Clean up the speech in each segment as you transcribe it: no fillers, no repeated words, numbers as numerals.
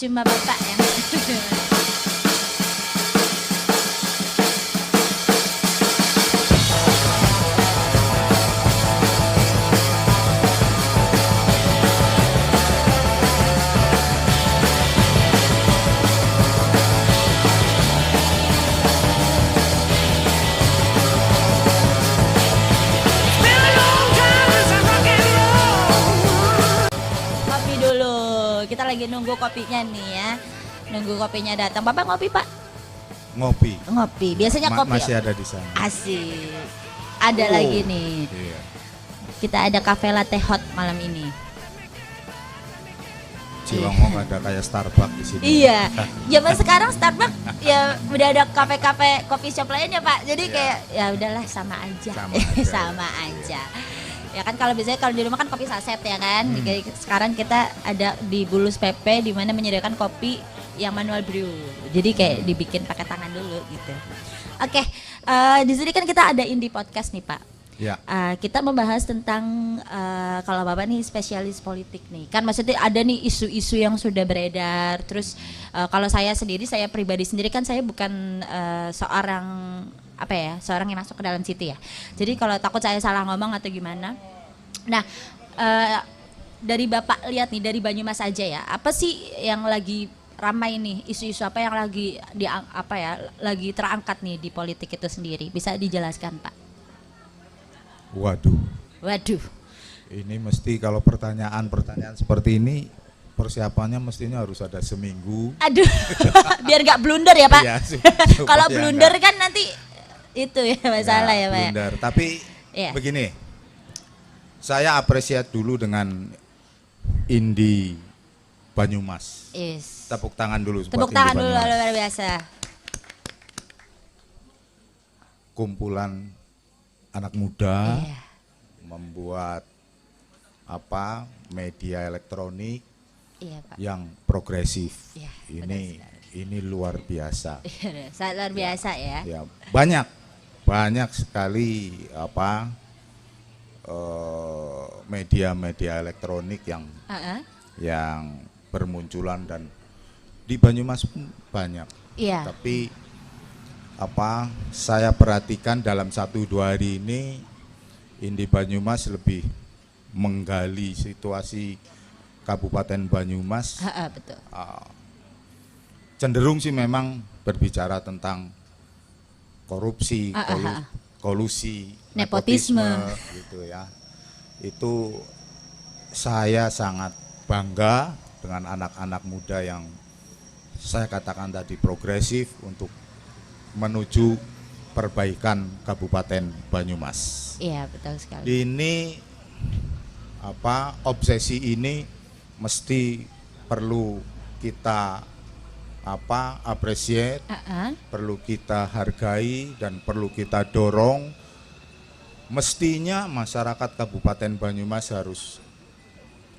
cuma bapak yang kopi dulu. Kita lagi nunggu kopinya nih ya. Nunggu kopinya datang. Bapak ngopi, Pak? Ngopi. Ngopi. Biasanya kopi. Masih ada di sana. Asik. Ada lagi nih. Iya. Kita ada cafe latte hot malam ini. Cilongok ada kayak Starbucks di sini. Iya. Zaman sekarang Starbucks ya udah ada kafe-kafe kopi shop lain ya, Pak. Jadi Iya. kayak ya udahlah sama aja. Sama aja. Sama aja. Ya kan kalau biasanya kalau di rumah kan kopi saset ya kan. Jadi sekarang kita ada di Bulus PP di mana menyediakan kopi yang manual brew. Jadi kayak dibikin pakai tangan dulu gitu. Oke, di sini kan kita ada Indie Podcast nih, Pak. Ya. Kita membahas tentang kalau Bapak nih spesialis politik nih. Kan maksudnya ada nih isu-isu yang sudah beredar. Terus kalau saya sendiri, saya pribadi sendiri kan saya bukan seorang seorang yang masuk ke dalam situ ya. Jadi kalau takut saya salah ngomong atau gimana. Nah, dari Bapak lihat nih dari Banyumas aja ya. Apa sih yang lagi ramai nih, isu-isu apa yang lagi lagi terangkat nih di politik itu sendiri? Bisa dijelaskan, Pak? Waduh. Ini mesti kalau pertanyaan seperti ini persiapannya mestinya harus ada seminggu. Aduh, biar nggak blunder ya, Pak. Iya, Kalau blunder kan nanti itu ya masalah ya, Pak. Blunder. Tapi Iya. begini, saya apresiat dulu dengan Indie Banyumas. Yes. Tepuk tangan dulu. Tepuk buat tangan Indie dulu Banyumas. luar biasa. Kumpulan anak muda Iya. membuat media elektronik Iya, Pak. yang progresif. Iya, Ini luar biasa. Sangat luar biasa ya. Ya, banyak sekali media-media elektronik yang bermunculan dan di Banyumas pun banyak. Iya. Tapi saya perhatikan dalam 1-2 hari ini Indie Banyumas lebih menggali situasi Kabupaten Banyumas. Betul. Cenderung sih memang berbicara tentang korupsi, kolusi, Nepotisme gitu ya. Itu saya sangat bangga dengan anak-anak muda yang saya katakan tadi progresif untuk menuju perbaikan Kabupaten Banyumas. Iya, betul sekali. Ini obsesi ini mesti perlu kita appreciate, perlu kita hargai dan perlu kita dorong. Mestinya masyarakat Kabupaten Banyumas harus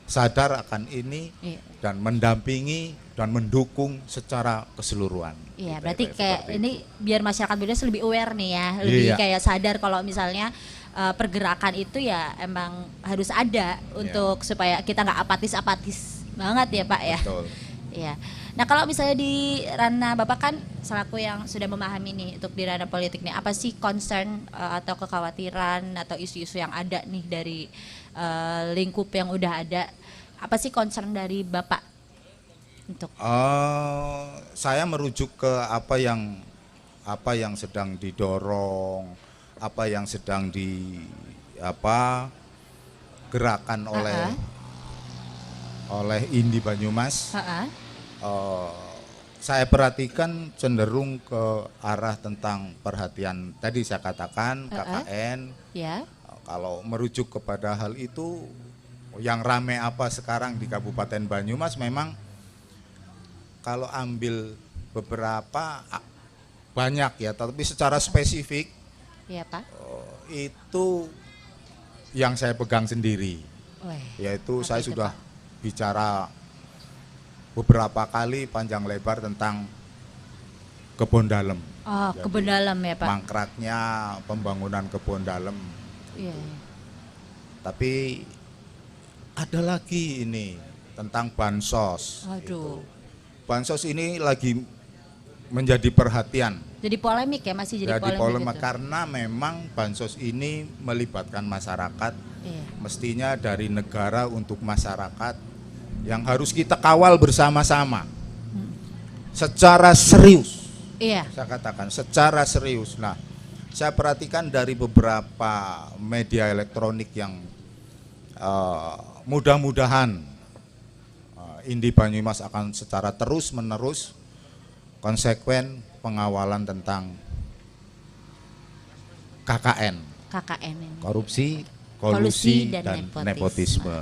sadar akan ini dan mendampingi dan mendukung secara keseluruhan. Iya, berarti kayak ini biar masyarakat Banyumas lebih aware nih ya, lebih kayak sadar kalau misalnya pergerakan itu ya emang harus ada untuk supaya kita nggak apatis banget ya, Pak ya. Betul. Iya. Nah, kalau misalnya di ranah Bapak kan selaku yang sudah memahami nih untuk di ranah politik nih, apa sih concern atau kekhawatiran atau isu-isu yang ada nih dari lingkup yang udah ada? Apa sih concern dari Bapak untuk? Saya merujuk ke apa yang sedang didorong, apa yang sedang gerakan oleh Indie Banyumas. Saya perhatikan cenderung ke arah tentang perhatian tadi saya katakan KKN. Ya. Kalau merujuk kepada hal itu, yang rame apa sekarang di Kabupaten Banyumas memang kalau ambil beberapa banyak ya, tapi secara spesifik Iya, Pak. itu yang saya pegang sendiri. Yaitu saya sudah bicara beberapa kali panjang lebar tentang kebun dalem. Kebun dalem ya, Pak. Mangkraknya pembangunan kebun dalem. Iya. Tapi ada lagi ini tentang bansos. Aduh. bansos ini lagi menjadi perhatian. Jadi polemik ya, masih jadi polemik gitu. Karena memang bansos ini melibatkan masyarakat, Iya. mestinya dari negara untuk masyarakat yang harus kita kawal bersama-sama secara serius. Iya. Saya katakan secara serius. Nah, saya perhatikan dari beberapa media elektronik yang mudah-mudahan Indi Banyumas akan secara terus-menerus konsekuen pengawalan tentang KKN, ini. korupsi, Kolusi kolusi, dan dan nepotisme. nepotisme.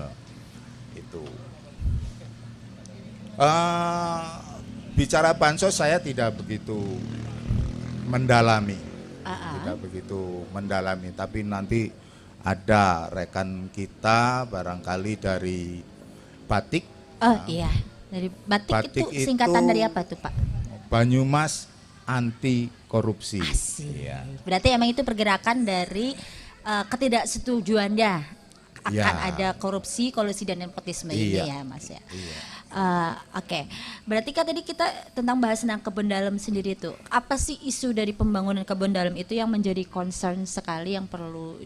Itu. Bicara bansos saya tidak begitu mendalami, tapi nanti ada rekan kita barangkali dari Batik. Oh iya, dari Batik itu singkatan dari apa tuh Pak? Banyumas Anti Korupsi. Asik. Iya. Berarti emang itu pergerakan dari ketidaksetujuannya akan ada korupsi, kolusi dan nepotisme ini ya Mas ya. Iya. Oke. Berarti kan tadi kita tentang bahas tentang kebun dalam sendiri tuh. Apa sih isu dari pembangunan kebun dalam itu yang menjadi concern sekali yang perlu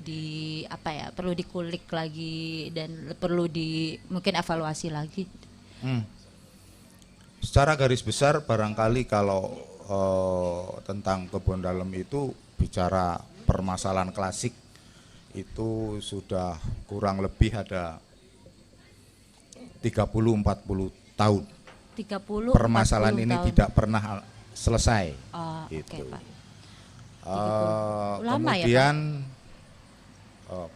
perlu dikulik lagi dan perlu mungkin evaluasi lagi? Secara garis besar barangkali kalau tentang kebun dalam itu bicara permasalahan klasik itu sudah kurang lebih ada 30-40 tahun. 30 permasalahan 40 ini tahun. tidak pernah selesai. Oke, Pak. Lama Kemudian ya,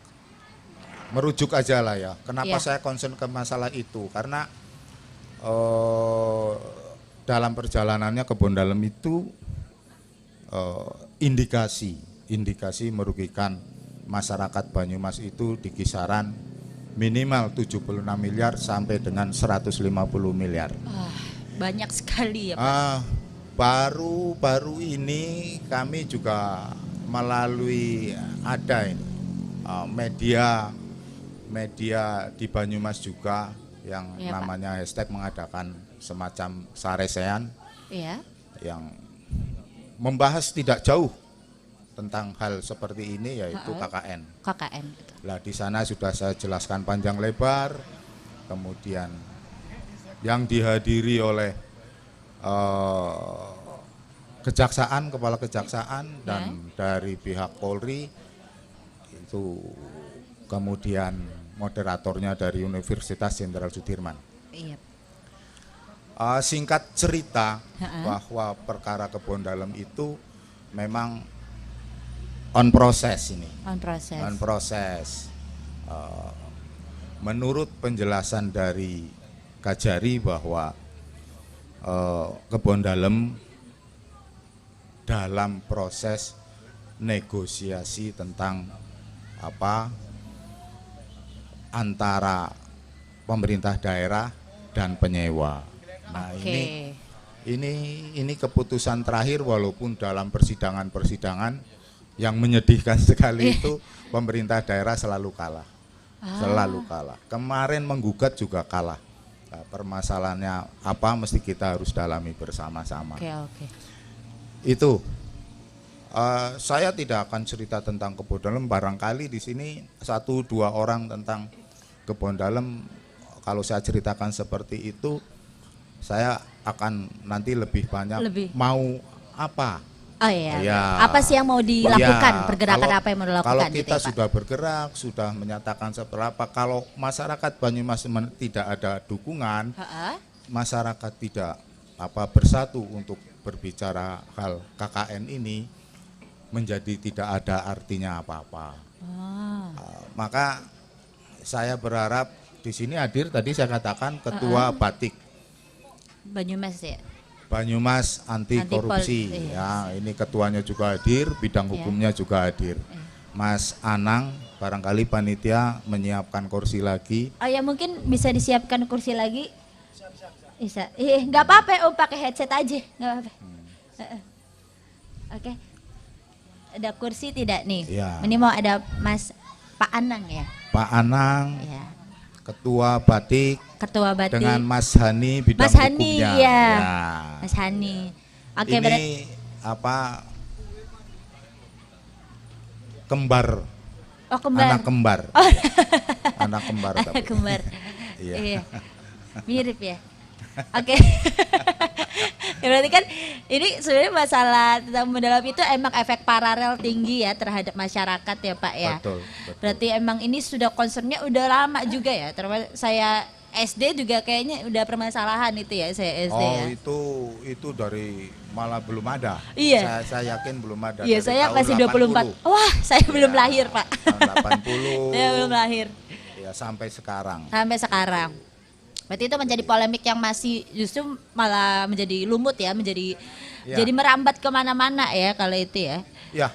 merujuk aja lah ya. Kenapa Iya. saya concern ke masalah itu? Karena dalam perjalanannya kebun dalam itu indikasi merugikan masyarakat Banyumas itu di kisaran minimal 76 miliar sampai dengan 150 miliar. Banyak sekali ya Pak. Baru ini kami juga melalui ada ini media di Banyumas juga yang Iya, namanya hashtag mengadakan semacam saresean Iya. yang membahas tidak jauh tentang hal seperti ini yaitu KKN. KKN gitu. Lah di sana sudah saya jelaskan panjang lebar, kemudian yang dihadiri oleh kejaksaan, kepala kejaksaan dan dari pihak Polri itu, kemudian moderatornya dari Universitas Jenderal Sudirman. Iya. Singkat cerita bahwa perkara kebun dalam itu memang on proses ini. On proses. Menurut penjelasan dari Kajari bahwa kebun dalam proses negosiasi tentang antara pemerintah daerah dan penyewa. Nah, ini keputusan terakhir walaupun dalam persidangan yang menyedihkan sekali itu pemerintah daerah selalu kalah. Selalu kalah. Kemarin menggugat juga kalah. Nah, permasalahannya apa mesti kita harus dalami bersama-sama. Oke. Itu saya tidak akan cerita tentang kebun dalam, barangkali di sini 1-2 orang tentang kebun dalam. Kalau saya ceritakan seperti itu, saya akan nanti lebih banyak mau apa. Oh iya. Ya. Apa sih yang mau dilakukan? Ya, pergerakan apa yang mau dilakukan? Kalau kita gitu ya, sudah bergerak, sudah menyatakan seberapa, kalau masyarakat Banyumas tidak ada dukungan, masyarakat tidak bersatu untuk berbicara hal KKN ini, menjadi tidak ada artinya apa-apa. Maka saya berharap di sini hadir, tadi saya katakan ketua Batik Banyumas ya. Banyumas Anti Korupsi. Ya, ini ketuanya juga hadir, bidang hukumnya juga hadir. Mas Anang, barangkali panitia menyiapkan kursi lagi. Oh ya, mungkin bisa disiapkan kursi lagi. Bisa. Nggak apa-apa, Om, pakai headset aja, nggak apa-apa. Oke. Ada kursi tidak nih? Ya. Ini mau ada Mas Pak Anang ya? Pak Anang. Ya. Ketua Batik Ketua Batik. dengan Mas Hani bidang Mas Hani, hukumnya. iya. Ya. Mas Hani. Oke, Ini berarti apa kembar, kembar. anak kembar. Anak kembar Anak tapi. kembar. Iya. Iya. Mirip ya. Oke. Ya, berarti kan ini sebenarnya masalah tentang mendalam itu emang efek paralel tinggi ya terhadap masyarakat ya Pak ya. Betul, betul. Berarti emang ini sudah concernnya udah lama juga ya. Terus saya SD juga kayaknya udah permasalahan itu ya, saya SD ya. Itu dari malah belum ada. Iya. Saya yakin belum ada. Iya, dari saya tahun masih 24. 80. Wah, saya belum Iya, lahir, Pak. Tahun 80. Saya belum lahir. Ya sampai sekarang. Sampai sekarang. Berarti itu menjadi polemik yang masih justru malah menjadi lumut ya, menjadi Ya. jadi merambat kemana-mana ya kalau itu ya. Ya,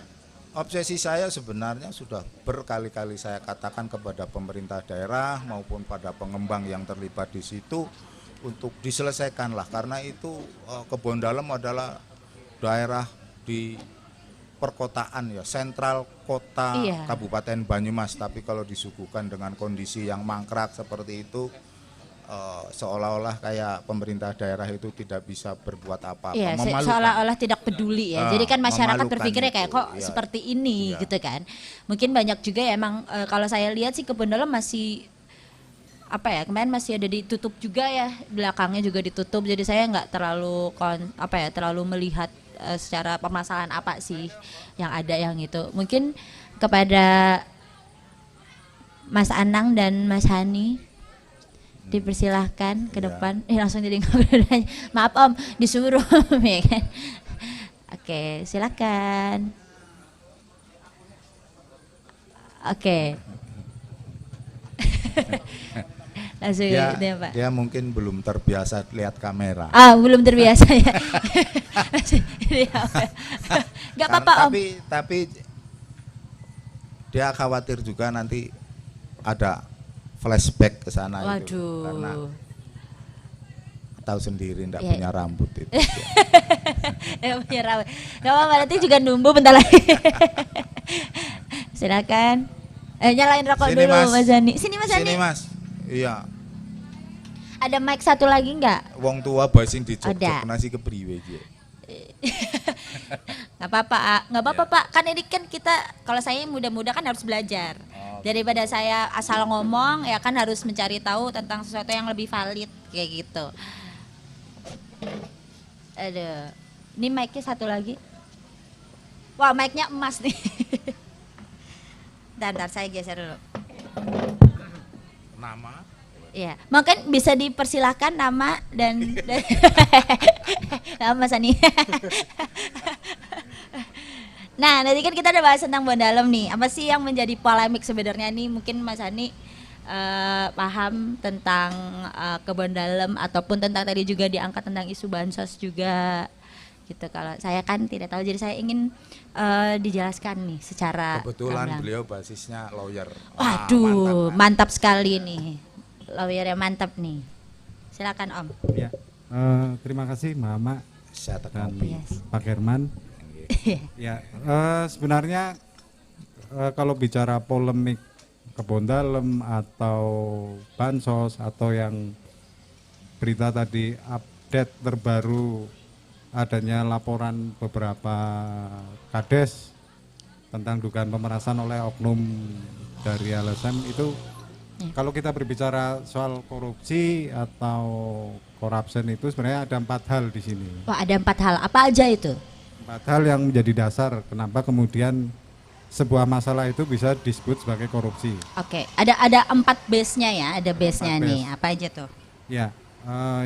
obsesi saya sebenarnya sudah berkali-kali saya katakan kepada pemerintah daerah maupun pada pengembang yang terlibat di situ untuk diselesaikanlah, karena itu Kebon Dalem adalah daerah di perkotaan ya, sentral kota Iya. Kabupaten Banyumas, tapi kalau disuguhkan dengan kondisi yang mangkrak seperti itu seolah-olah kayak pemerintah daerah itu tidak bisa berbuat apa-apa. Iya, Memalukan. seolah-olah tidak peduli ya. Jadi kan masyarakat Memalukan berpikirnya kayak itu, kok iya. seperti ini Iya. gitu kan. Mungkin banyak juga ya emang kalau saya lihat sih Kebon Dalem masih apa ya, kemarin masih ada ditutup juga ya, belakangnya juga ditutup. Jadi saya nggak terlalu terlalu melihat secara permasalahan apa sih yang ada yang itu. Mungkin kepada Mas Anang dan Mas Hani dipersilahkan ke Iya. depan. Langsung jadi ngobrol. Maaf Om, disuruh ya kan. Oke, silakan. Oke. Langsung Dia, gitu ya Pak. dia mungkin belum terbiasa lihat kamera. Belum terbiasa ya. Gak apa-apa Om. Tapi dia khawatir juga nanti ada flashback ke sana itu, karena Waduh. tahu sendiri enggak Iya. punya rambut itu. Gak punya rambut. Gak apa-apa, nanti juga numbu bentar lagi. Silakan. Nyalain rokok Sini, dulu Mas. Mas Hani. Sini Mas Hani. Sini Mas. Iya, Ada mic satu lagi nggak? wong tua bae sing dijok-jok Ada. nasi kepriwe iki. Nggak apa-apa, nggak apa-apa Pak. Kan ini kan kita, kalau saya muda-muda kan harus belajar. Daripada saya asal ngomong, ya kan harus mencari tahu tentang sesuatu yang lebih valid kayak gitu. Aduh, ini mic-nya satu lagi. Wah, mic-nya emas nih. Bentar, saya geser dulu. Nama Iya, mungkin bisa dipersilahkan nama dan nama Mas Ani. Nah, nanti kan kita udah bahas tentang Kebon Dalem nih. Apa sih yang menjadi polemik sebenarnya nih? Mungkin Mas Ani paham tentang Kebon Dalem ataupun tentang tadi juga diangkat tentang isu bansos juga. Gitu. Kalau saya kan tidak tahu, jadi saya ingin dijelaskan nih secara kebetulan gamblang. beliau basisnya lawyer. Waduh, Mantap, mantap sekali nih. Lawyer yang mantap nih. Silakan Om. Ya, terima kasih Mama saya dan tekapi. Yes. Pak Herman. Ya, sebenarnya kalau bicara polemik Kebon Dalem atau bansos atau yang berita tadi update terbaru adanya laporan beberapa kades tentang dugaan pemerasan oleh oknum dari LSM itu. Kalau kita berbicara soal korupsi atau corruption itu sebenarnya ada 4 hal di sini. Wah, ada 4 hal. Apa aja itu? 4 hal yang menjadi dasar kenapa kemudian sebuah masalah itu bisa disebut sebagai korupsi. Oke, ada 4 base-nya ya, ada base-nya 4 nih. base. Apa aja tuh? Ya,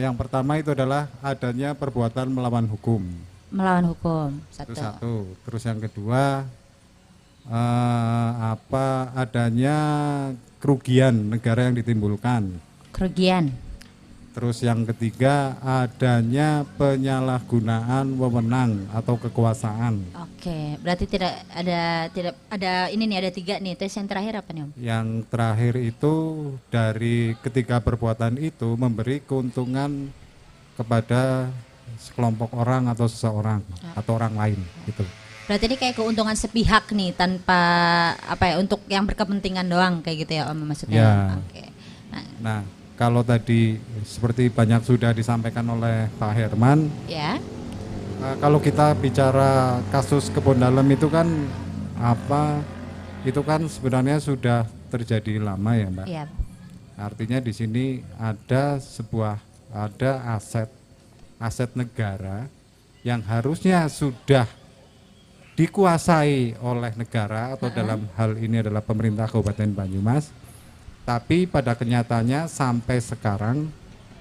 yang pertama itu adalah adanya perbuatan melawan hukum. Melawan hukum. Itu Satu. satu. Terus yang kedua adanya kerugian negara yang ditimbulkan. Kerugian. Terus yang ketiga adanya penyalahgunaan wewenang atau kekuasaan. Oke, berarti tidak ada ini nih, ada 3 nih. Terus yang terakhir apa nih Om? Yang terakhir itu dari ketiga perbuatan itu memberi keuntungan kepada sekelompok orang atau seseorang atau orang lain gitu. Berarti ini kayak keuntungan sepihak nih, tanpa untuk yang berkepentingan doang kayak gitu ya Om maksudnya. Ya. Oke. Nah, Nah, kalau tadi seperti banyak sudah disampaikan oleh Pak Herman, Ya. kalau kita bicara kasus Kebon Dalem itu kan itu kan sebenarnya sudah terjadi lama ya, Mbak. Ya. Artinya di sini ada aset negara yang harusnya sudah dikuasai oleh negara atau dalam hal ini adalah pemerintah Kabupaten Banyumas, tapi pada kenyataannya sampai sekarang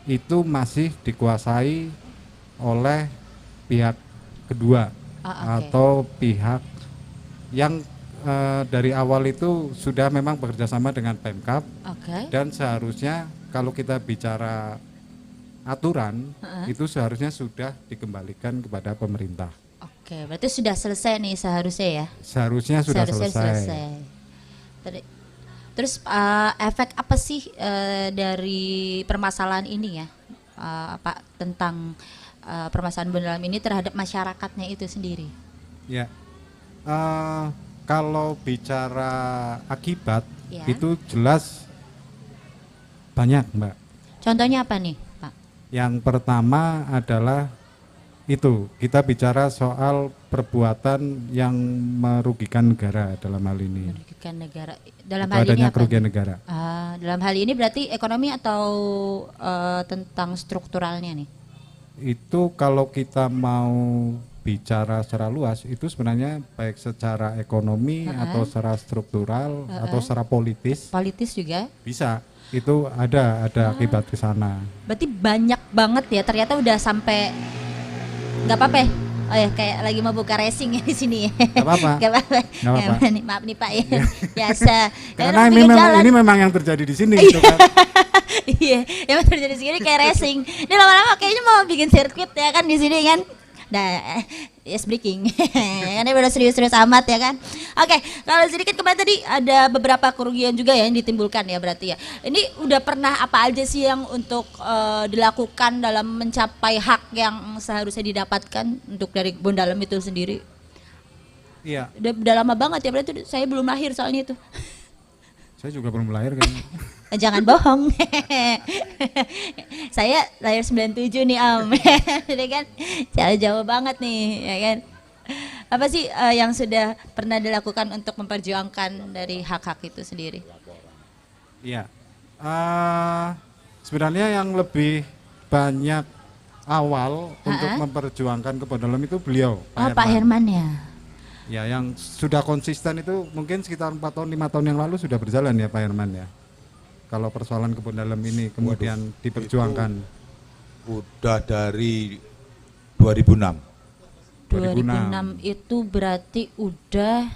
itu masih dikuasai oleh pihak kedua atau pihak yang dari awal itu sudah memang bekerjasama dengan Pemkab, dan seharusnya kalau kita bicara aturan itu seharusnya sudah dikembalikan kepada pemerintah. Oke, berarti sudah selesai nih seharusnya ya? Seharusnya sudah selesai. Terus efek apa sih dari permasalahan ini ya, Pak, tentang permasalahan Kebon Dalem ini terhadap masyarakatnya itu sendiri? Ya, kalau bicara akibat itu jelas banyak, Mbak. Contohnya apa nih, Pak? Yang pertama adalah itu kita bicara soal perbuatan yang merugikan negara dalam hal ini. Merugikan negara. Dalam itu hal ini apa? Kerugian negara. Dalam hal ini berarti ekonomi atau tentang strukturalnya nih? Itu kalau kita mau bicara secara luas itu sebenarnya baik secara ekonomi atau secara struktural atau secara politis. Politis juga? Bisa. Itu ada akibat ke sana. Berarti banyak banget ya, ternyata udah sampai nggak apa-apa. Oh ya, kayak lagi mau buka racing ya di sini ya. Nggak apa-apa. Nggak apa-apa. Nggak apa-apa. Maaf nih Pak ya. Biasa. Karena ini memang yang terjadi di sini gitu kan. Iya, yang terjadi di sini kayak racing. Ini lama-lama kayaknya mau bikin sirkuit ya kan di sini kan. Nah, yes breaking. Karena udah serius-serius amat ya kan. Oke, kalau sedikit kemarin tadi ada beberapa kerugian juga ya yang ditimbulkan ya berarti ya. Ini udah pernah apa aja sih yang untuk dilakukan dalam mencapai hak yang seharusnya didapatkan untuk dari Kebon Dalem itu sendiri? Iya. Udah lama banget ya, berarti saya belum lahir soalnya itu. Saya juga belum lahir kan. Jangan bohong. Saya lahir 97 nih Om. Jadi kan jauh banget nih ya kan. Apa sih yang sudah pernah dilakukan untuk memperjuangkan dari hak-hak itu sendiri? Iya. Sebenarnya yang lebih banyak awal untuk memperjuangkan Kebon Dalem itu beliau, Pak Herman ya. Ya, yang sudah konsisten itu mungkin sekitar 4 tahun 5 tahun yang lalu sudah berjalan ya Pak Herman ya. Kalau persoalan Kebon Dalem ini kemudian diperjuangkan. Udah dari 2006. 2006 itu berarti udah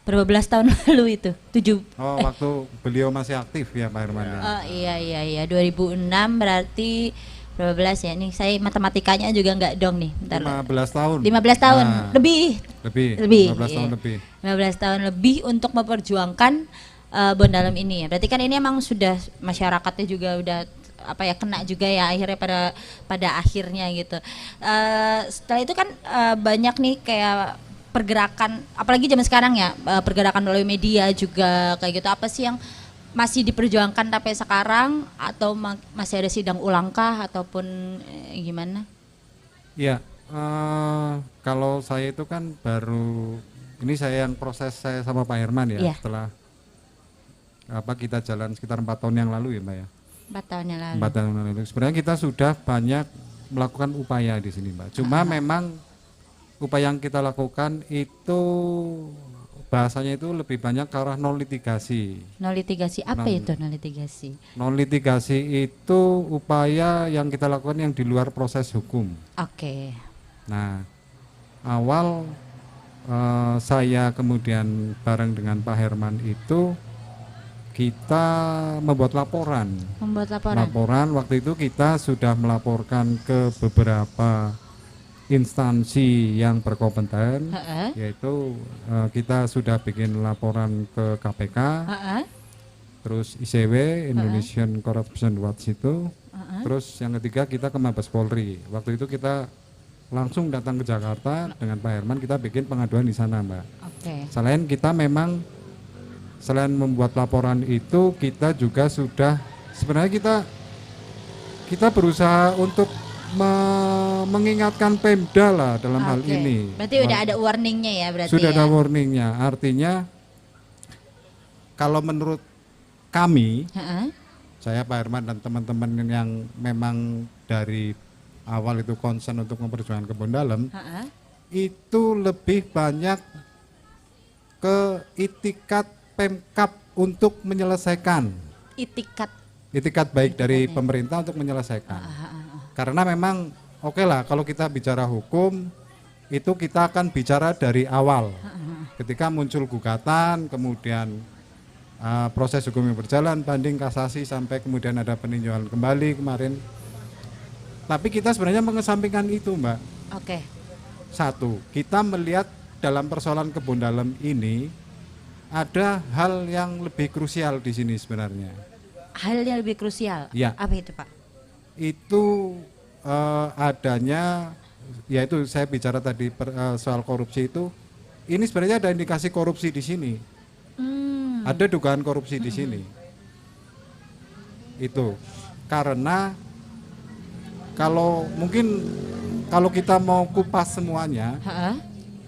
berapa belas tahun lalu itu? 7. Waktu beliau masih aktif ya Pak Herman ya. Oh iya 2006 berarti berapa belas ya? Nih saya matematikanya juga enggak dong nih. Bentar. 15 tahun. 15 tahun lebih. 15 tahun lebih. 15 tahun lebih untuk memperjuangkan Kebon Dalem ini ya. Berarti kan ini emang sudah masyarakatnya juga udah kena juga ya akhirnya pada akhirnya gitu. Setelah itu kan banyak nih kayak pergerakan, apalagi zaman sekarang ya, pergerakan melalui media juga kayak gitu. Apa sih yang masih diperjuangkan sampai sekarang atau masih ada sidang ulangkah ataupun gimana? Iya, kalau saya itu kan baru ini saya yang proses saya sama Pak Herman ya, setelah kita jalan sekitar 4 tahun yang lalu ya Mbak ya. 4 tahun yang lalu. 4 tahun yang lalu. Sebenarnya kita sudah banyak melakukan upaya di sini Mbak. Cuma memang upaya yang kita lakukan itu bahasanya itu lebih banyak ke arah non litigasi. Non litigasi apa itu non litigasi? Non litigasi itu upaya yang kita lakukan yang di luar proses hukum. Oke. Nah, awal saya kemudian bareng dengan Pak Herman itu kita membuat laporan. Laporan waktu itu kita sudah melaporkan ke beberapa instansi yang berkompeten, yaitu kita sudah bikin laporan ke KPK, terus ICW Indonesian Corruption Watch itu, terus yang ketiga kita ke Mabes Polri. Waktu itu kita langsung datang ke Jakarta dengan Pak Herman, kita bikin pengaduan di sana Mbak. Selain membuat laporan itu, kita juga sudah sebenarnya kita berusaha untuk mengingatkan Pemda lah dalam hal Oke. ini. Berarti udah ada warningnya ya berarti Sudah ya? ada warningnya. Artinya kalau menurut kami, Heeh. saya Pak Herman dan teman-teman yang memang dari awal itu concern untuk memperjuangkan kebun dalam, Heeh. itu lebih banyak ke itikat Pemkab untuk menyelesaikan. Itikat baik dari pemerintah untuk menyelesaikan. Karena memang oke lah kalau kita bicara hukum itu kita akan bicara dari awal. Ketika muncul gugatan, kemudian proses hukum yang berjalan, banding, kasasi, sampai kemudian ada peninjauan kembali kemarin. Tapi kita sebenarnya mengesampingkan itu, Mbak. Oke. Satu, kita melihat dalam persoalan kebun dalam ini ada hal yang lebih krusial di sini sebenarnya. Hal yang lebih krusial. Ya. Apa itu, Pak? Itu adanya, yaitu saya bicara tadi soal korupsi itu, ini sebenarnya ada indikasi korupsi di sini. Ada dugaan korupsi di sini. Itu karena kalau kita mau kupas semuanya, Heeh.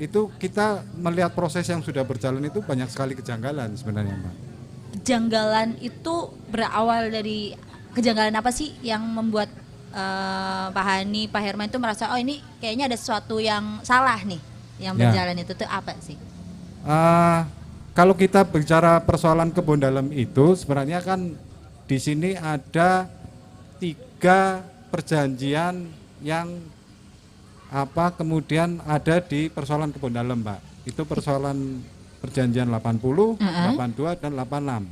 itu kita melihat proses yang sudah berjalan itu banyak sekali kejanggalan sebenarnya, Mbak. Kejanggalan itu berawal dari kejanggalan apa sih yang membuat Pak Hani, Pak Herman itu merasa oh ini kayaknya ada sesuatu yang salah nih yang Ya. berjalan itu tuh apa sih? Kalau kita bicara persoalan kebun dalam itu sebenarnya kan di sini ada 3 perjanjian yang kemudian ada di persoalan kebun dalam, Mbak. Itu persoalan perjanjian 80, 82 dan 86.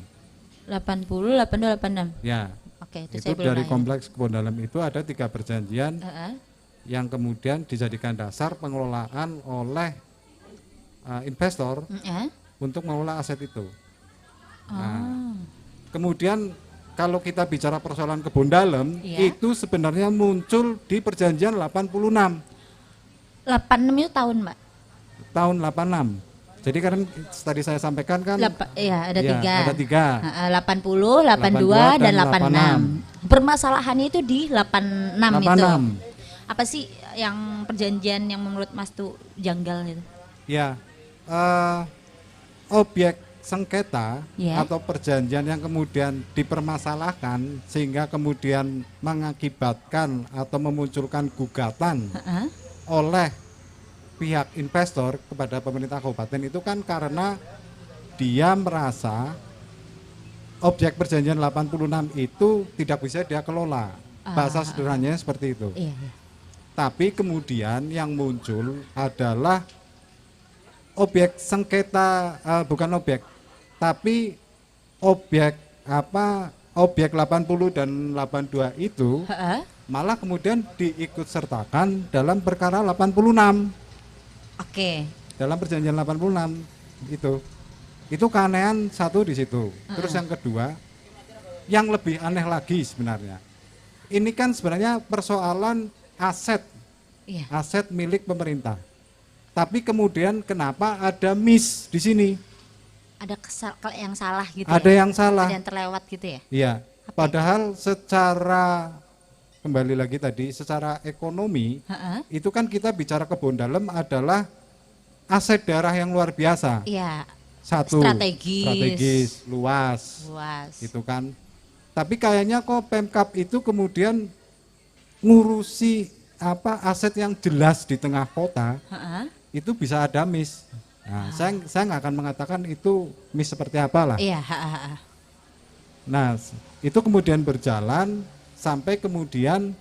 80, 82, 86. Ya. Oke, itu Itu saya belum dari nanya. kompleks kebun dalam itu ada 3 perjanjian yang kemudian dijadikan dasar pengelolaan oleh investor untuk mengelola aset itu. Nah, kemudian kalau kita bicara persoalan kebun dalam, Iya. itu sebenarnya muncul di perjanjian 86, 86 itu tahun, Mbak. tahun 86. Jadi kan tadi saya sampaikan kan, Iya, ada ya, 3. ada 3. 80, 82 dan 86. Permasalahannya itu di 86 itu. 86. Apa sih yang perjanjian yang menurut Mas tuh janggal itu? Ya, objek sengketa Ya. atau perjanjian yang kemudian dipermasalahkan sehingga kemudian mengakibatkan atau memunculkan gugatan oleh pihak investor kepada pemerintah kabupaten itu kan karena dia merasa objek perjanjian 86 itu tidak bisa dia kelola. Bahasa sederhananya seperti itu. Iya, iya. Tapi kemudian yang muncul adalah objek sengketa, bukan objek, tapi objek objek 80 dan 82 itu malah kemudian diikut sertakan dalam perkara 86. Oke. Dalam perjanjian 86 itu keanehan satu di situ. Terus yang kedua, yang lebih aneh lagi sebenarnya, ini kan sebenarnya persoalan aset, Iya. aset milik pemerintah. Tapi kemudian kenapa ada miss di sini? Ada yang salah gitu Ada ya? yang salah. Ada yang terlewat gitu ya? Iya. Padahal secara kembali lagi tadi, secara ekonomi itu kan kita bicara kebun dalam adalah aset daerah yang luar biasa. Iya. Satu, strategis, luas, gitu kan. Tapi kayaknya kok Pemkab itu kemudian ngurusi aset yang jelas di tengah kota, itu bisa ada miss. Nah, saya nggak akan mengatakan itu miss seperti apa lah. Iya. Nah, itu kemudian berjalan sampai kemudian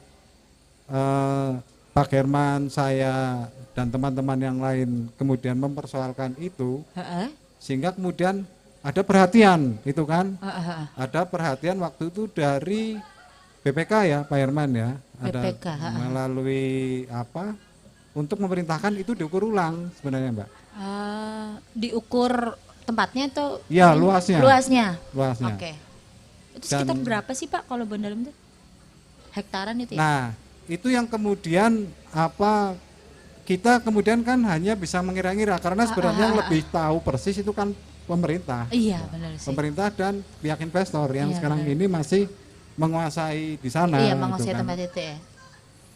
Pak Herman, saya dan teman-teman yang lain kemudian mempersoalkan itu, sehingga kemudian ada perhatian, itu kan? Ada perhatian waktu itu dari BPK ya, Pak Herman ya, ada BPK, melalui untuk memerintahkan itu diukur ulang sebenarnya, Mbak. Diukur tempatnya atau? Ya, luasnya. Luasnya. Oke. Itu sekitar berapa sih Pak kalau kebun dalam itu? Hektaran itu ya? Nah, itu yang kemudian kita kemudian kan hanya bisa mengira-ngira karena sebenarnya yang lebih tahu persis itu kan pemerintah. Iya, benar sih. Pemerintah dan pihak investor yang Iya, sekarang benar. ini masih menguasai di sana. Iya, gitu menguasai kan. tempat itu ya.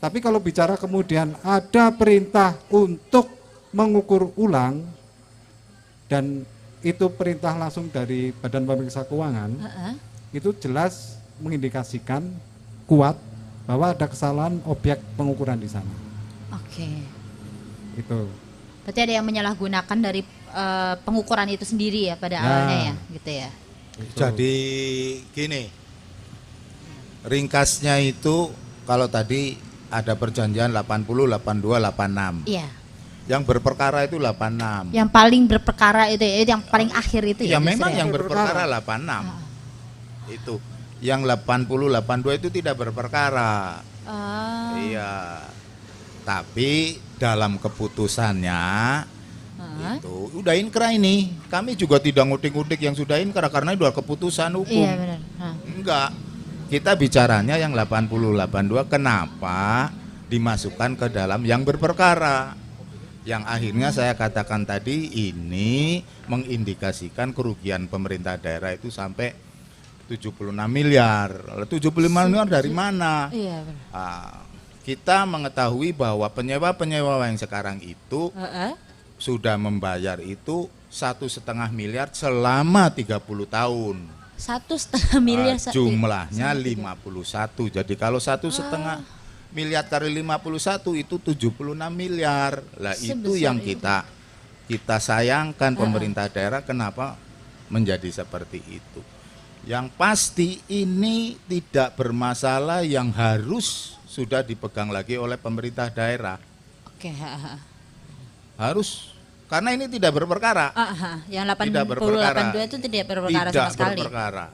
Tapi kalau bicara kemudian ada perintah untuk mengukur ulang dan itu perintah langsung dari Badan Pemeriksa Keuangan, Heeh. itu jelas mengindikasikan kuat bahwa ada kesalahan objek pengukuran di sana. Oke. Itu. Berarti ada yang menyalahgunakan dari pengukuran itu sendiri ya pada awalnya ya, gitu ya. Jadi gini, ringkasnya itu kalau tadi ada perjanjian 80, 82, 86. Iya. Yang berperkara itu 86. Yang paling berperkara itu ya, yang paling akhir itu Ya ya. memang justru yang ya? berperkara 86. Itu. Yang 80, 82 itu tidak berperkara. Ah. Iya. Tapi dalam keputusannya Hah? itu udah inkrah ini. Kami juga tidak ngutik-ngutik yang sudah inkrah karena itu adalah keputusan hukum. Iya benar. Hah. Enggak. Kita bicaranya yang 80 82 kenapa dimasukkan ke dalam yang berperkara. Yang akhirnya saya katakan tadi ini mengindikasikan kerugian pemerintah daerah itu sampai 76 miliar. 75 miliar dari mana? Iya benar. Kita mengetahui bahwa penyewa-penyewa yang sekarang itu Heeh. sudah membayar itu 1,5 miliar selama 30 tahun. 1,5 miliar Jumlahnya 51. Jadi kalau 1,5 miliar kali 51 itu 76 miliar. Lah itu Sebesar yang itu. kita sayangkan pemerintah daerah kenapa menjadi seperti itu. Yang pasti ini tidak bermasalah yang harus sudah dipegang lagi oleh pemerintah daerah. Oke, Harus karena ini tidak berperkara. yang Tidak 80 berperkara. 82 itu tidak berperkara Tidak sama sekali. berperkara.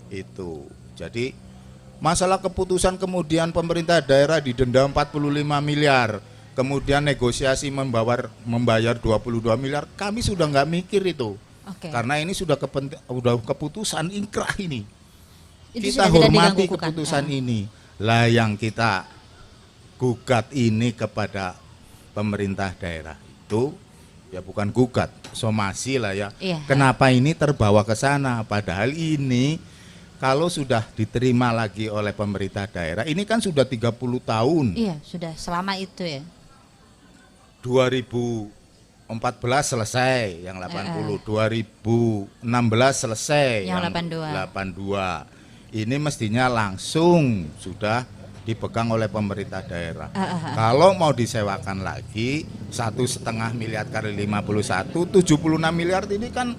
Itu. Jadi masalah keputusan kemudian pemerintah daerah didenda 45 miliar, kemudian negosiasi membayar 22 miliar, kami sudah nggak mikir itu. Oke. Karena ini sudah keputusan inkrah ini. Itu Kita sudah tidak hormati diganggu-gugat. keputusan ini. Lah yang kita gugat ini kepada pemerintah daerah itu ya bukan gugat, somasi lah ya. Iya. Kenapa ini terbawa ke sana? Padahal ini kalau sudah diterima lagi oleh pemerintah daerah, ini kan sudah 30 tahun. Iya, sudah selama itu ya. 2014 selesai yang 80, 2016 selesai Yang 82. Ini mestinya langsung sudah dipegang oleh pemerintah daerah. Kalau mau disewakan lagi 1,5 miliar kali 51, 76 miliar ini kan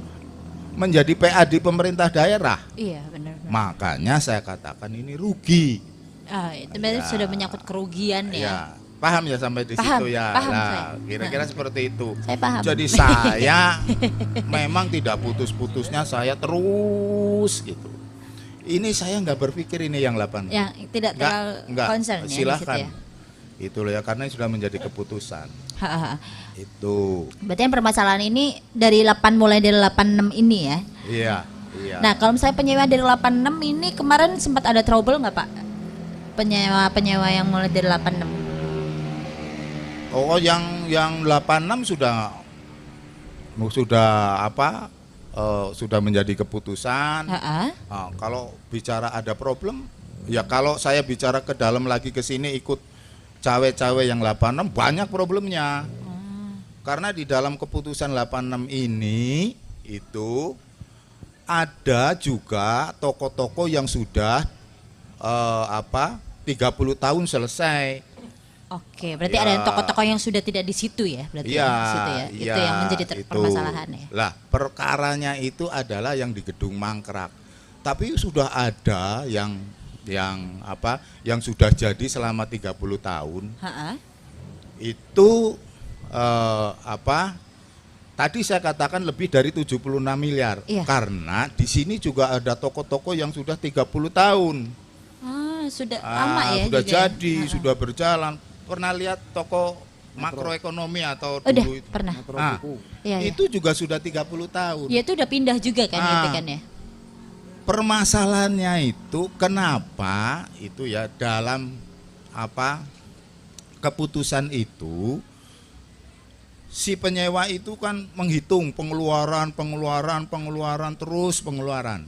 menjadi PA di pemerintah daerah. Iya, benar. Makanya saya katakan ini rugi. Itu berarti sudah menyangkut kerugian ya. Ya, paham ya sampai di Paham, situ ya. paham Nah, saya. kira-kira seperti itu. Saya paham. Jadi saya memang tidak putus-putusnya saya terus gitu. Ini saya nggak berpikir ini yang 8. Yang tidak terlalu concern ya di situ Silahkan. ya. Itu loh ya karena ini sudah menjadi keputusan. Ha. Itu. Berarti yang permasalahan ini dari 8 mulai dari 86 ini ya. Iya, iya. Nah, kalau misalnya penyewa dari 86 ini kemarin sempat ada trouble nggak Pak? Penyewa yang mulai dari 86. Oh, yang 86 sudah apa? Sudah menjadi keputusan. Nah, kalau bicara ada problem, ya kalau saya bicara ke dalam lagi ke sini ikut cawe-cawe yang 86 banyak problemnya. Karena di dalam keputusan 86 ini itu ada juga toko-toko yang sudah 30 tahun selesai. Oke, berarti Ya. ada toko-toko yang sudah tidak di situ ya, berarti Iya, di situ ya. Itu yang menjadi itu. permasalahan ya. Lah, perkaranya itu adalah yang di Gedung Mangkrak. Tapi sudah ada yang sudah jadi selama 30 tahun. Itu tadi saya katakan lebih dari 76 miliar. Iya. Karena di sini juga ada toko-toko yang sudah 30 tahun. Sudah lama ya sudah juga ya? jadi, sudah berjalan. Pernah lihat toko makroekonomi atau Udah, dulu itu? pernah. Nah, Iya, iya. itu juga sudah 30 tahun. Ya itu udah pindah juga kan itu kan ya. Permasalahannya itu kenapa itu ya dalam keputusan itu si penyewa itu kan menghitung pengeluaran terus pengeluaran.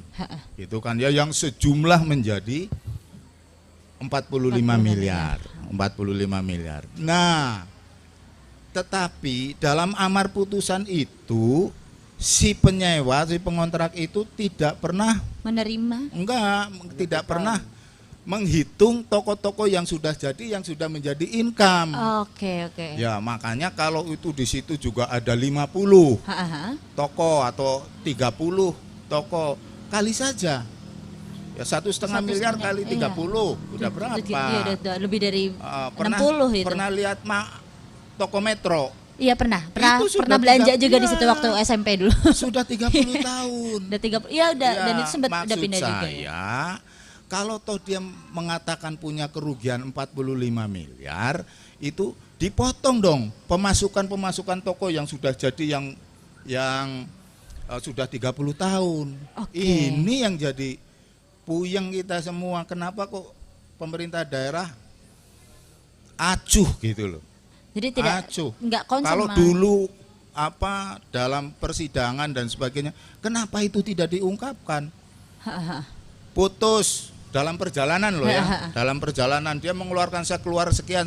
Itu kan ya yang sejumlah menjadi 45 miliar. Nah, tetapi dalam amar putusan itu si penyewa, si pengontrak itu tidak pernah tidak pernah menghitung toko-toko yang sudah jadi, yang sudah menjadi income. Oke. Ya, makanya kalau itu di situ juga ada 50 toko atau 30 toko, kali saja. Ya 1,5 miliar kali 30, iya. udah berapa? Iya, udah lebih dari 60 itu. Pernah lihat toko Metro? Iya pernah Itu sudah belanja juga di ya, situ waktu SMP dulu. Sudah 30 tahun. Udah 30. Iya udah, dan itu sempat udah pindah juga. Maksud saya, kalau toh dia mengatakan punya kerugian 45 miliar, itu dipotong dong pemasukan toko yang sudah jadi yang sudah 30 tahun. Ini yang jadi puyeng kita semua. Kenapa kok pemerintah daerah acuh gitu loh. Jadi enggak konsen. Kalau dulu dalam persidangan dan sebagainya, kenapa itu tidak diungkapkan? Putus dalam perjalanan loh ya. Dalam perjalanan dia mengeluarkan, saya keluar sekian.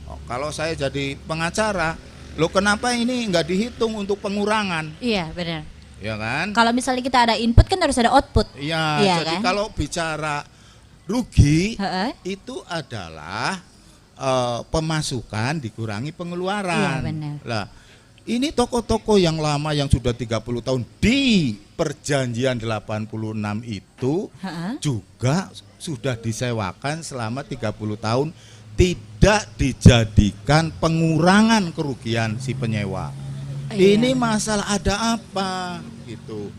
Oh, kalau saya jadi pengacara, loh kenapa ini enggak dihitung untuk pengurangan? Iya, benar. Ya kan? Kalau misalnya kita ada input kan harus ada output. Iya, jadi kan? kalau bicara rugi itu adalah pemasukan dikurangi pengeluaran. Iya, benar. Lah, ini toko-toko yang lama yang sudah 30 tahun di perjanjian 86 itu juga sudah disewakan selama 30 tahun, tidak dijadikan pengurangan kerugian si penyewa. Ini masalah ada apa gitu.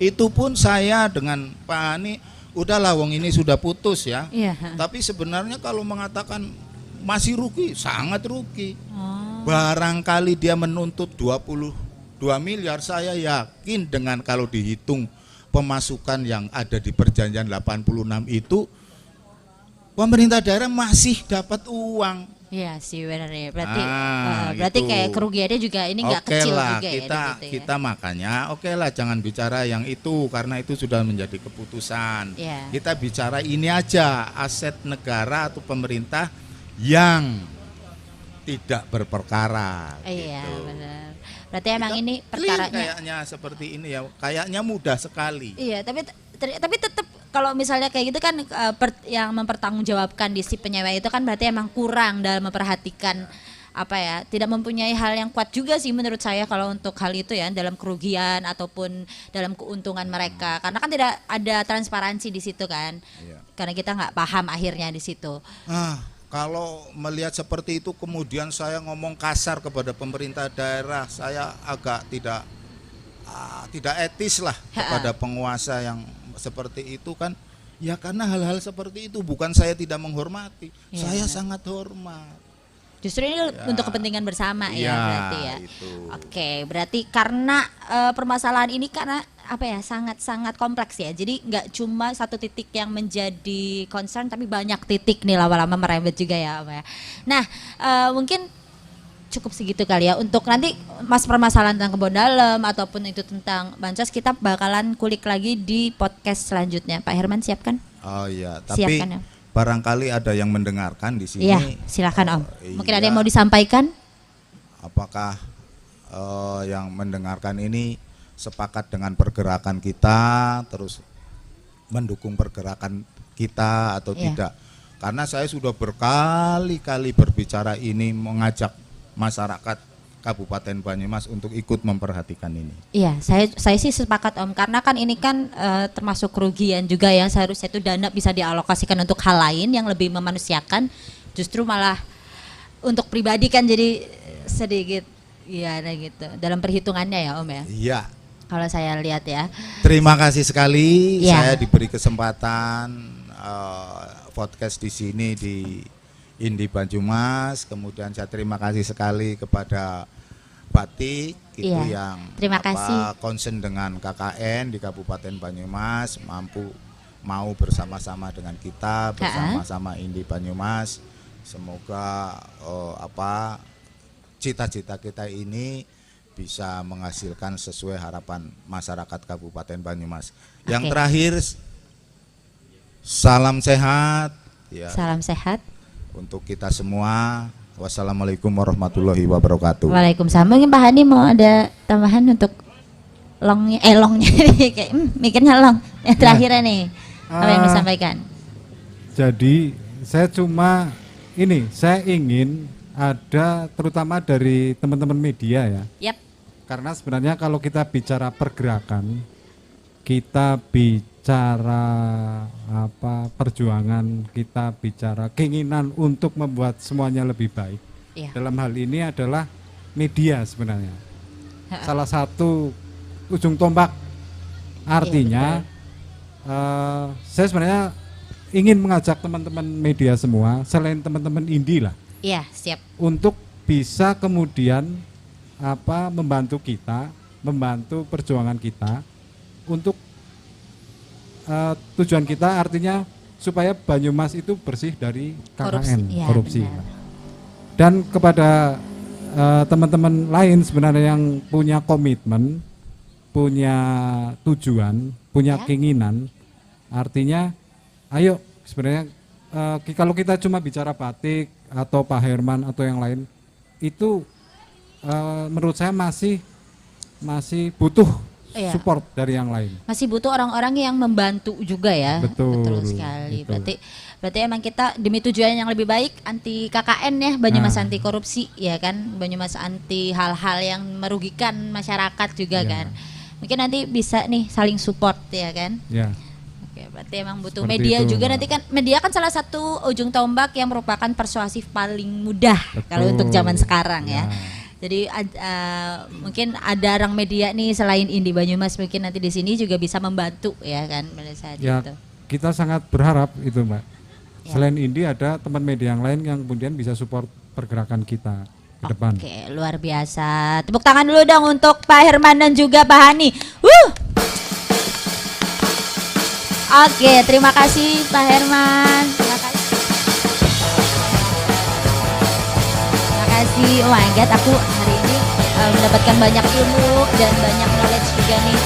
Itu pun saya dengan Pak Ani, udahlah wong ini sudah putus ya. Tapi sebenarnya kalau mengatakan masih rugi, sangat rugi. Barangkali dia menuntut 22 miliar, saya yakin dengan kalau dihitung pemasukan yang ada di perjanjian 86 itu, pemerintah daerah masih dapat uang. Iya sih benar ya. Berarti kayak kerugiannya juga ini nggak kecil lah, juga kita makanya lah jangan bicara yang itu karena itu sudah menjadi keputusan. Kita bicara ini aja, aset negara atau pemerintah yang tidak berperkara. Iya gitu. benar. Berarti emang ini perkaranya kayaknya seperti ini ya, kayaknya mudah sekali. Iya, tapi tetap kalau misalnya kayak gitu kan yang mempertanggungjawabkan di si penyewa itu kan berarti emang kurang dalam memperhatikan tidak mempunyai hal yang kuat juga sih menurut saya kalau untuk hal itu ya, dalam kerugian ataupun dalam keuntungan mereka, karena kan tidak ada transparansi di situ kan. Karena kita nggak paham akhirnya di situ. Kalau melihat seperti itu kemudian saya ngomong kasar kepada pemerintah daerah, saya agak tidak etis lah kepada penguasa yang seperti itu kan. Ya karena hal-hal seperti itu bukan saya tidak menghormati, saya sangat hormat. Justru ini untuk kepentingan bersama berarti ya. Itu. Oke, berarti karena permasalahan ini karena sangat-sangat kompleks ya. Jadi nggak cuma satu titik yang menjadi concern, tapi banyak titik nih lama-lama merembet juga ya, Om ya. Nah, mungkin cukup segitu kali ya untuk nanti permasalahan tentang kebun dalam ataupun itu tentang bansos kita bakalan kulik lagi di podcast selanjutnya. Pak Herman siapkan? Oh iya, tapi siapkan, ya. Barangkali ada yang mendengarkan di sini. Iya, silakan Om. Mungkin ada yang mau disampaikan? Apakah yang mendengarkan ini sepakat dengan pergerakan kita, terus mendukung pergerakan kita atau tidak? Karena saya sudah berkali-kali berbicara ini, mengajak masyarakat Kabupaten Banyumas untuk ikut memperhatikan ini. Iya, saya sih sepakat Om, karena kan ini kan termasuk kerugian juga yang seharusnya itu dana bisa dialokasikan untuk hal lain yang lebih memanusiakan, justru malah untuk pribadi kan jadi sedikit gitu dalam perhitungannya ya Om ya. Iya. Kalau saya lihat ya. Terima kasih sekali saya diberi kesempatan podcast di sini di Indi Banyumas. Kemudian saya terima kasih sekali kepada Batik yang concern dengan KKN di Kabupaten Banyumas, mau bersama-sama dengan kita, bersama-sama Indi Banyumas. Semoga cita-cita kita ini bisa menghasilkan sesuai harapan masyarakat Kabupaten Banyumas. Yang Oke. terakhir, salam sehat ya Salam sehat. untuk kita semua. Wassalamualaikum warahmatullahi wabarakatuh. Waalaikumsalam. Mungkin Pak Hani mau ada tambahan untuk longnya nih, kayak mikirnya long. Yang terakhir nih, apa yang disampaikan? Jadi saya ingin ada terutama dari teman-teman media ya. Yap. Karena sebenarnya kalau kita bicara pergerakan, kita bicara perjuangan, kita bicara keinginan untuk membuat semuanya lebih baik. Iya. Dalam hal ini adalah media sebenarnya. Salah satu ujung tombak. Artinya saya sebenarnya ingin mengajak teman-teman media semua, selain teman-teman Indi lah, Iya, siap. untuk bisa kemudian membantu kita, membantu perjuangan kita untuk tujuan kita, artinya supaya Banyumas itu bersih dari KKN, Iya, korupsi. benar. Dan kepada teman-teman lain sebenarnya yang punya komitmen, punya tujuan, punya Ya. keinginan, artinya ayo sebenarnya kalau kita cuma bicara batik atau Pak Herman atau yang lain, itu menurut saya masih butuh Iya. support dari yang lain. Masih butuh orang-orang yang membantu juga ya. Betul, sekali. betul. Berarti emang kita demi tujuan yang lebih baik, anti KKN ya, Banyumas Nah. anti korupsi ya kan, Banyumas anti hal-hal yang merugikan masyarakat juga Ya. kan. Mungkin nanti bisa nih saling support ya kan. Ya, Oke, berarti emang butuh Seperti media itu, juga. Mbak. Nanti kan media kan salah satu ujung tombak yang merupakan persuasif paling mudah kalau Betul. untuk zaman sekarang ya. Ya. Jadi mungkin ada orang media nih selain Indi Banyumas, mungkin nanti di sini juga bisa membantu ya kan pada saat ya itu. kita sangat berharap itu Mbak. Ya. Selain Indi ada teman media yang lain yang kemudian bisa support pergerakan kita ke depan. Oke, luar biasa. Tepuk tangan dulu dong untuk Pak Herman dan juga Pak Hani. Oke, terima kasih Pak Herman. Terima kasih. Terima kasih. Oh my god, aku hari ini mendapatkan banyak ilmu dan banyak knowledge juga nih